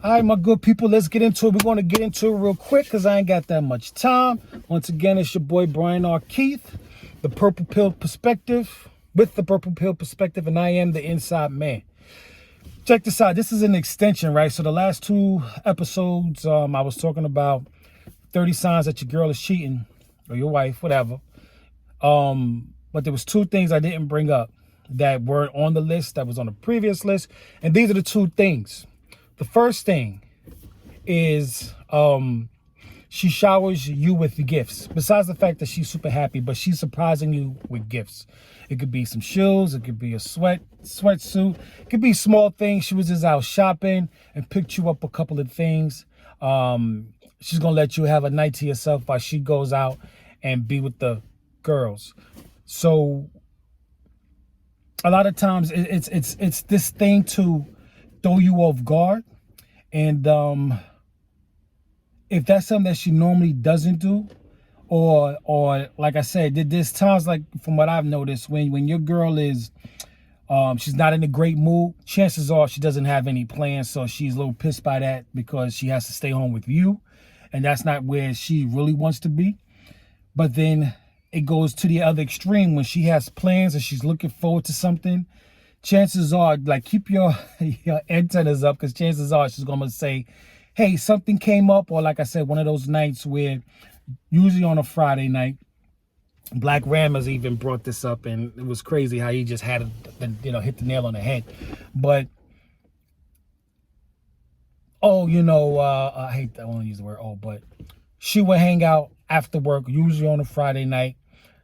All right, my good people, let's get into it. We're going to get into it real quick because I ain't got that much time. Once again, it's your boy, Brian R. Keith, the Purple Pill Perspective, with the Purple Pill Perspective, and I am the Inside Man. Check this out. This is an extension, right? So the last two episodes, I was talking about 30 signs that your girl is cheating, or your wife, whatever. But there was two things I didn't bring up that weren't on the list, that was on the previous list. And these are the two things. The first thing is she showers you with gifts. Besides the fact that she's super happy, but she's surprising you with gifts. It could be some shoes. It could be a sweatsuit. It could be small things. She was just out shopping and picked you up a couple of things. She's going to let you have a night to yourself while she goes out and be with the girls. So a lot of times it's this thing to throw you off guard. And if that's something that she normally doesn't do, or like I said, there's times, like from what I've noticed, when your girl is she's not in a great mood, chances are she doesn't have any plans, so she's a little pissed by that because she has to stay home with you, and that's not where she really wants to be. But then it goes to the other extreme when she has plans and she's looking forward to something. Chances are, like, keep your antennas up, because chances are she's going to say, hey, something came up. Or like I said, one of those nights where, usually on a Friday night, Black Ram has even brought this up, and it was crazy how he just had to, hit the nail on the head. But, I hate that, I want to use the word but she would hang out after work, usually on a Friday night,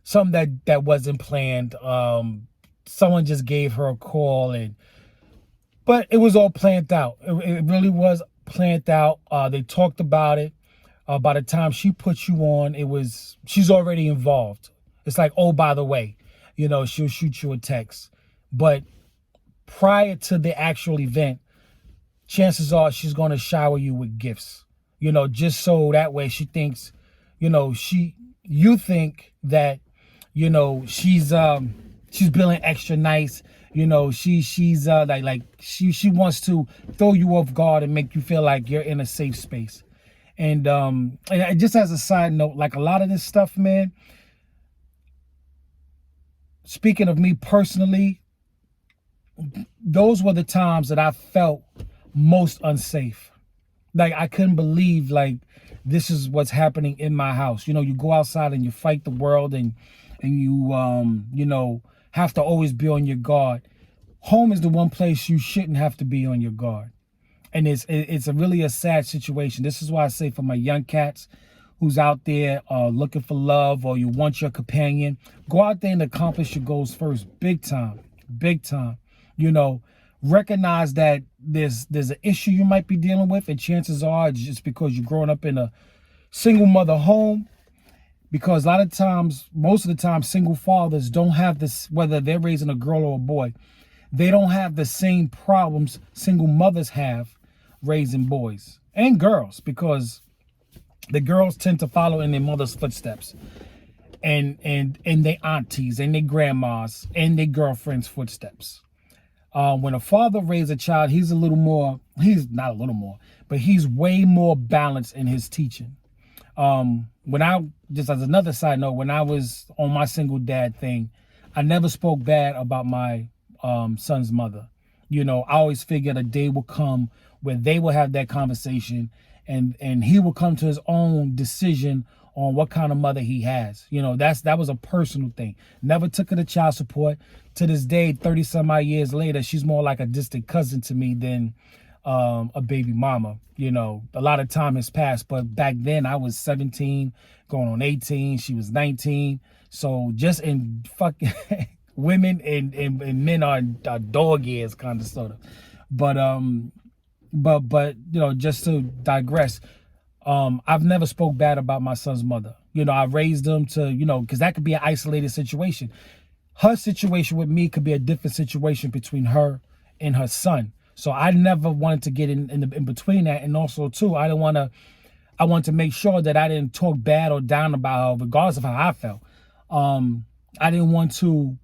something that wasn't planned. Someone just gave her a call, but it was all planned out. It really was planned out. They talked about it. By the time she put you on, she's already involved. It's like, oh, by the way, she'll shoot you a text. But prior to the actual event, chances are she's going to shower you with gifts, just so that way she thinks, you think that, she's feeling extra nice. She's she wants to throw you off guard and make you feel like you're in a safe space. And just as a side note, like, a lot of this stuff, man, speaking of me personally, those were the times that I felt most unsafe. Like, I couldn't believe, like, this is what's happening in my house. You go outside and you fight the world, and you have to always be on your guard. Home is the one place you shouldn't have to be on your guard. And it's really a sad situation. This is why I say, for my young cats who's out there looking for love, or you want your companion, go out there and accomplish your goals first. Big time. Big time. Recognize that there's an issue you might be dealing with, and chances are it's just because you're growing up in a single mother home. Because a lot of times, most of the time, single fathers don't have this, whether they're raising a girl or a boy, they don't have the same problems single mothers have raising boys and girls, because the girls tend to follow in their mother's footsteps, and their aunties and their grandmas and their girlfriends' footsteps. When a father raises a child, he's not a little more, but he's way more balanced in his teaching. Just as another side note, when I was on my single dad thing, I never spoke bad about my son's mother. I always figured a day will come where they will have that conversation, and he will come to his own decision on what kind of mother he has. That was a personal thing. Never took her to child support. To this day, 30 some odd years later, she's more like a distant cousin to me than a baby mama. A lot of time has passed, but back then I was 17 going on 18. She was 19. So just in fucking women and men are dog years, kind of, sort of. But just to digress, I've never spoke bad about my son's mother. I raised them to, because that could be an isolated situation. Her situation with me could be a different situation between her and her son. So I never wanted to get in between that. And also, too, I wanted to make sure that I didn't talk bad or down about her, regardless of how I felt. I didn't want to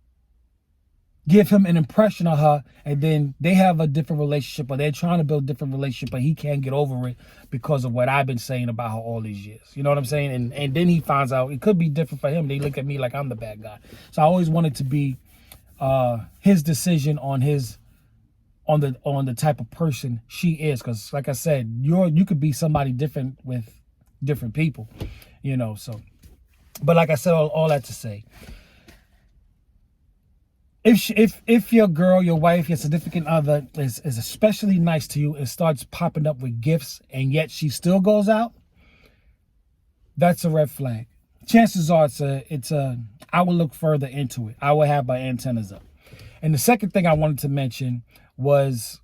give him an impression of her, and then they have a different relationship, or they're trying to build a different relationship, but he can't get over it because of what I've been saying about her all these years. You know what I'm saying? And then he finds out it could be different for him. They look at me like I'm the bad guy. So I always wanted to be his decision on the type of person she is, because like I said, you could be somebody different with different people, you know. So, but like I said, all that to say, if your girl, your wife, your significant other is especially nice to you and starts popping up with gifts, and yet she still goes out, that's a red flag. Chances are I will look further into it. I will have my antennas up. And the second thing I wanted to mention was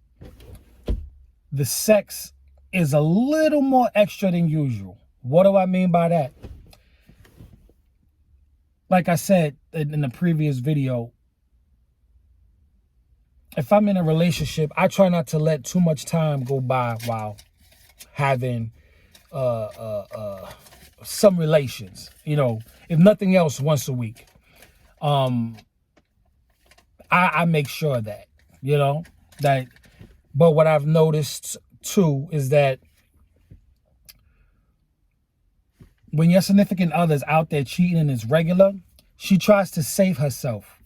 the sex is a little more extra than usual. What do I mean by that? Like I said in the previous video, if I'm in a relationship, I try not to let too much time go by while having some relations. You know, if nothing else, once a week. I make sure that, you know, that. But what I've noticed too is that when your significant other's out there cheating and it's regular, she tries to save herself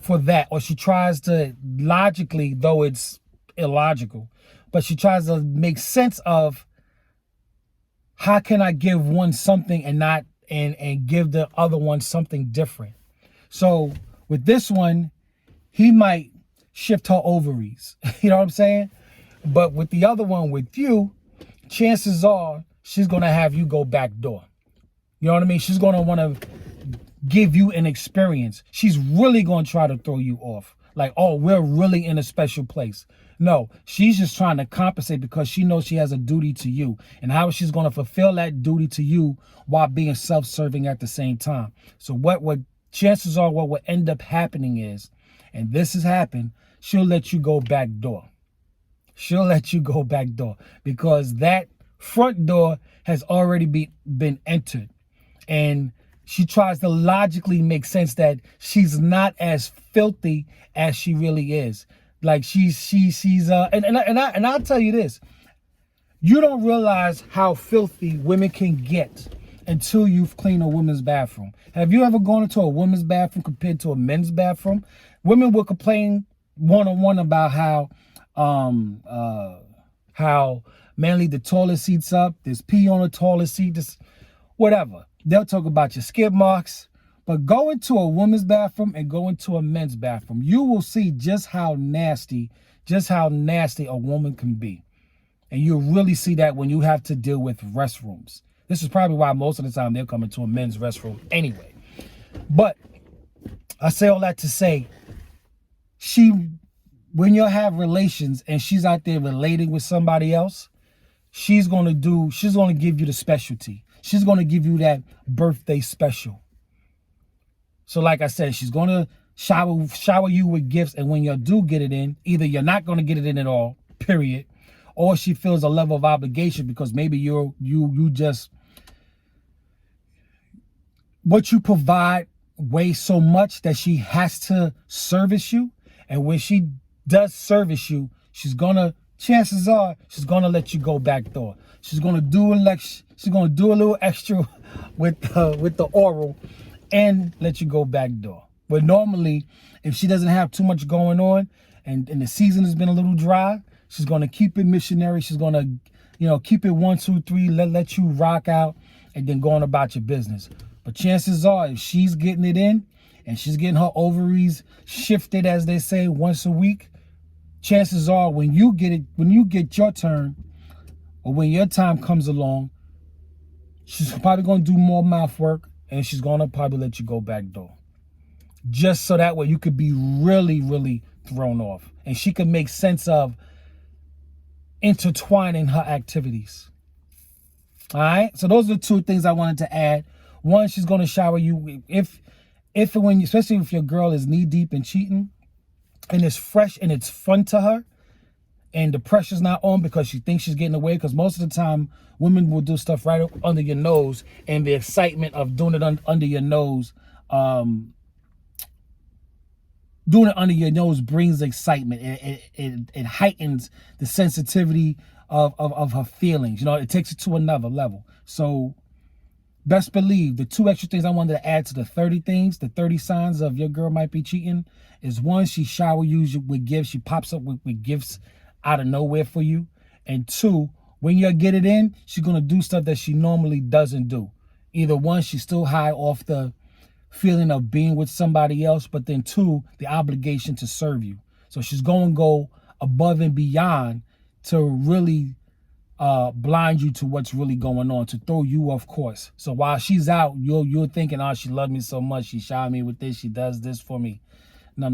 for that, or she tries to logically, though it's illogical, but she tries to make sense of how can I give one something and not and give the other one something different. So with this one, he might shift her ovaries, you know what I'm saying? But with the other one, with you, chances are she's going to have you go back door. You know what I mean? She's going to want to give you an experience. She's really going to try to throw you off. Like, oh, we're really in a special place. No, she's just trying to compensate because she knows she has a duty to you. And how she's going to fulfill that duty to you while being self-serving at the same time. So what chances are what will end up happening is, and this has happened, she'll let you go back door. She'll let you go back door because that front door has already been entered. And she tries to logically make sense that she's not as filthy as she really is. Like and I'll tell you this. You don't realize how filthy women can get until you've cleaned a woman's bathroom. Have you ever gone into a women's bathroom compared to a men's bathroom? Women will complain one-on-one about how mainly the toilet seat's up, there's pee on the toilet seat, this whatever. They'll talk about your skid marks. But go into a woman's bathroom and go into a men's bathroom. You will see just how nasty a woman can be. And you'll really see that when you have to deal with restrooms. This is probably why most of the time they'll come into a men's restroom anyway. But I say all that to say, when you have relations and she's out there relating with somebody else, she's going to give you the specialty. She's going to give you that birthday special. So like I said, she's going to shower you with gifts. And when you do get it in, either you're not going to get it in at all, period. Or she feels a level of obligation because maybe you just, what you provide weighs so much that she has to service you. And when she does service you, chances are she's going to let you go back door. She's going to do a little extra with the oral and let you go back door. But normally, if she doesn't have too much going on and the season has been a little dry, she's going to keep it missionary. She's going to, keep it 1, 2, 3, let you rock out and then go on about your business. But chances are, if she's getting it in and she's getting her ovaries shifted, as they say, once a week, chances are when you get your turn or when your time comes along, she's probably going to do more mouth work and she's going to probably let you go back door. Just so that way you could be really, really thrown off. And she can make sense of intertwining her activities. All right? So those are the two things I wanted to add. One, she's going to shower you. Especially if your girl is knee deep in cheating and it's fresh and it's fun to her and the pressure's not on because she thinks she's getting away, because most of the time women will do stuff right up under your nose, and the excitement of doing it under your nose doing it under your nose brings excitement. It heightens the sensitivity of her feelings. You know, it takes it to another level. So best believe the 2 extra things I wanted to add to the 30 things, the 30 signs of your girl might be cheating, is 1, she shower you with gifts. She pops up with gifts out of nowhere for you. And 2, when you get it in, she's going to do stuff that she normally doesn't do. Either 1, she's still high off the feeling of being with somebody else, but then 2, the obligation to serve you. So she's going to go above and beyond to really blind you to what's really going on, to throw you off course. So while she's out, you're thinking, oh, she loved me so much, she showered me with this, she does this for me. No.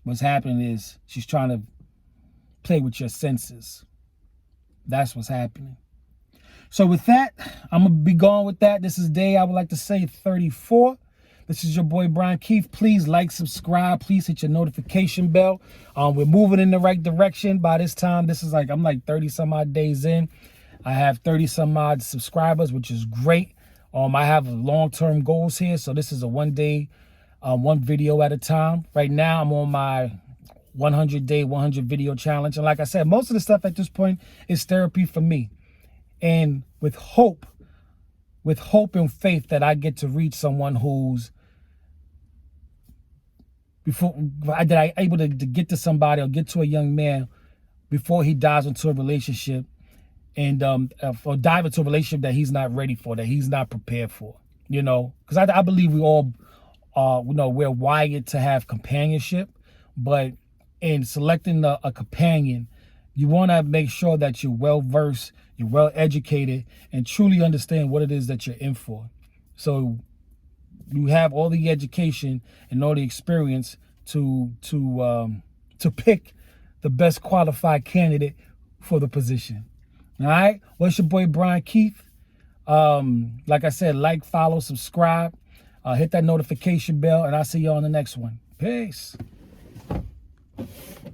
What's happening is she's trying to play with your senses. That's what's happening. So with that, I'm going to be going with that. This is day, I would like to say, 34. This is your boy, Brian Keith. Please like, subscribe. Please hit your notification bell. We're moving in the right direction. By this time, I'm like 30 some odd days in. I have 30 some odd subscribers, which is great. I have long-term goals here. So this is a 1 day, 1 video at a time. Right now, I'm on my 100-day, 100 video challenge. And like I said, most of the stuff at this point is therapy for me. And with hope and faith that I get to reach someone who's that I able to get to somebody or get to a young man before he dives into a relationship and or dive into a relationship that he's not ready for, that he's not prepared for, you know, because I believe we all we're wired to have companionship, but in selecting a companion, you want to make sure that you're well versed, you're well educated, and truly understand what it is that you're in for. So you have all the education and all the experience to pick the best qualified candidate for the position. All right. Well, it's your boy, Brian Keith. Like I said, like, follow, subscribe, hit that notification bell, and I'll see you on the next one. Peace.